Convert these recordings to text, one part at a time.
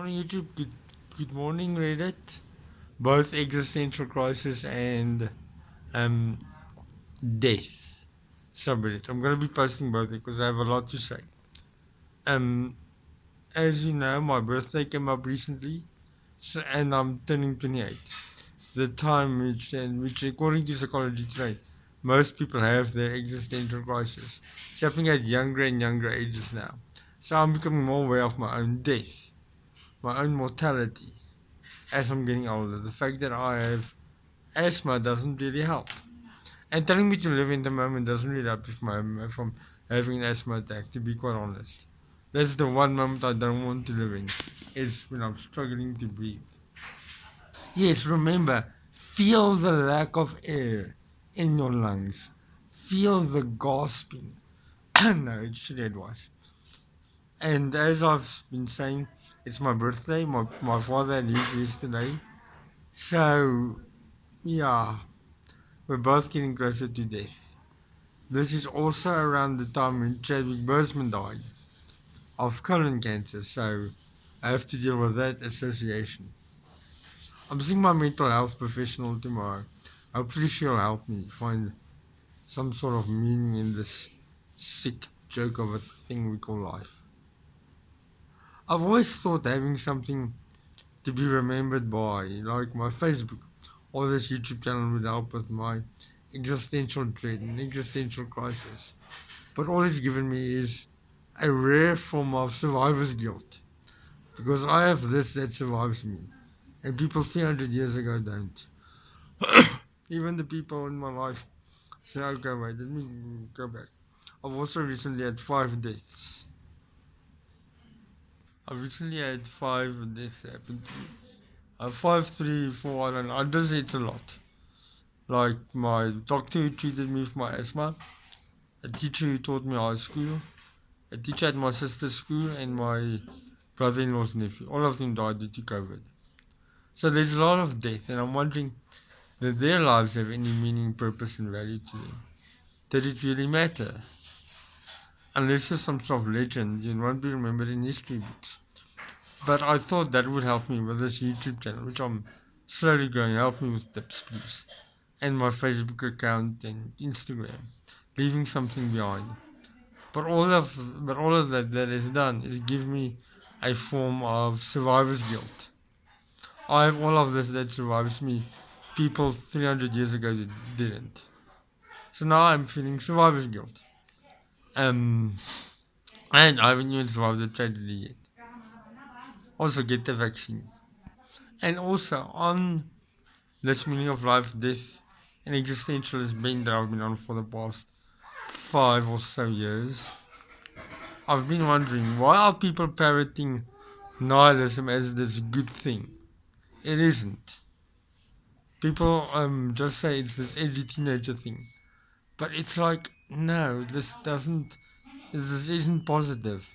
on YouTube. Good morning, Reddit. Both existential crisis and um, death subreddit. I'm gonna be posting both because I have a lot to say. Um, as you know, my birthday came up recently, and I'm turning 28. The time which according to psychology today, most people have their existential crisis. It's happening at younger and younger ages now. So I'm becoming more aware of my own death, my own mortality as I'm getting older. The fact that I have asthma doesn't really help. And telling me to live in the moment doesn't really help if I'm having an asthma attack, to be quite honest. That's the one moment I don't want to live in, is when I'm struggling to breathe. Yes, remember, feel the lack of air in your lungs. Feel the gasping. No, it's shitty advice. And as I've been saying, it's my birthday. My father lived yesterday. So, yeah, we're both getting closer to death. This is also around the time when Chadwick Boseman died of colon cancer, so I have to deal with that association. I'm seeing my mental health professional tomorrow. Hopefully she'll help me find some sort of meaning in this sick joke of a thing we call life. I've always thought having something to be remembered by, like my Facebook or this YouTube channel, would help with my existential dread and existential crisis. But all it's given me is a rare form of survivor's guilt. Because I have this that survives me. And people 300 years ago don't. Even the people in my life say, okay, wait, let me go back. I've also recently had 5 deaths. I've recently had 5 deaths happen to me. 5, 3, 4, I don't know. I just it's a lot. Like my doctor who treated me for my asthma, a teacher who taught me high school, a teacher at my sister's school, and my brother-in-law's nephew. All of them died due to COVID. So there's a lot of death, and I'm wondering, did their lives have any meaning, purpose, and value to them? Did it really matter? Unless you're some sort of legend, you won't be remembered in history books. But I thought that would help me with this YouTube channel, which I'm slowly growing. Help me with tips, please. And my Facebook account and Instagram. Leaving something behind. But all of that is done is give me a form of survivor's guilt. I have all of this that survives me. People 300 years ago didn't. So now I'm feeling survivor's guilt. Um, and I haven't even survived the tragedy yet. Also, get the vaccine. And also, on this meaning of life, death, and existentialist bent that I've been on for the past 5 or so years, I've been wondering, why are people parroting nihilism as this good thing? It isn't. People just say it's this edgy teenager thing. But it's like, no, this isn't positive.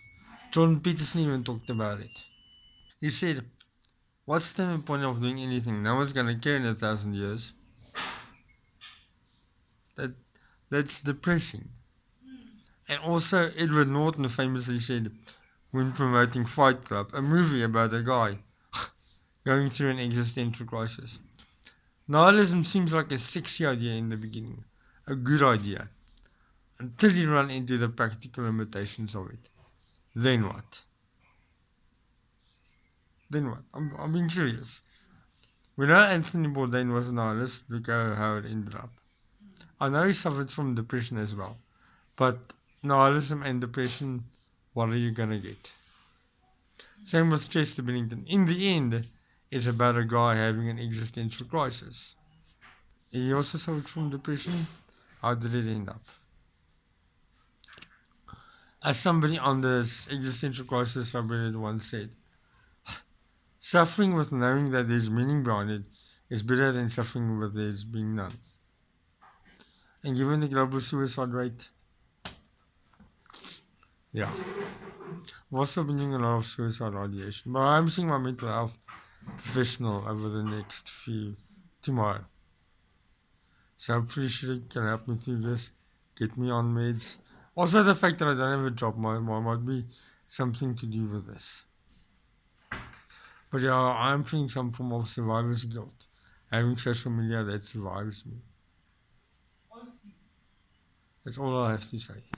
Jordan Peterson even talked about it. He said, what's the point of doing anything? No one's gonna care in 1,000 years. That that's depressing. And also Edward Norton famously said when promoting Fight Club, a movie about a guy going through an existential crisis. Nihilism seems like a sexy idea in the beginning, a good idea, until you run into the practical limitations of it. Then what? Then what? I'm being serious. We know Anthony Bourdain was a nihilist. Look how it ended up. I know he suffered from depression as well. But nihilism and depression, what are you gonna get? Same with Chester Bennington. In the end, it's about a guy having an existential crisis. He also suffered from depression. How did it end up? As somebody on this existential crisis subreddit once said, suffering with knowing that there's meaning behind it is better than suffering with there's being none. And given the global suicide rate, yeah. I've also been doing a lot of suicide ideation, but I'm seeing my mental health professional over the next few tomorrow. So hopefully she can help me through this, get me on meds. Also the fact that I don't have a job might be something to do with this. But yeah, I'm feeling some form of survivor's guilt. Having social media that survives me. That's all I have to say.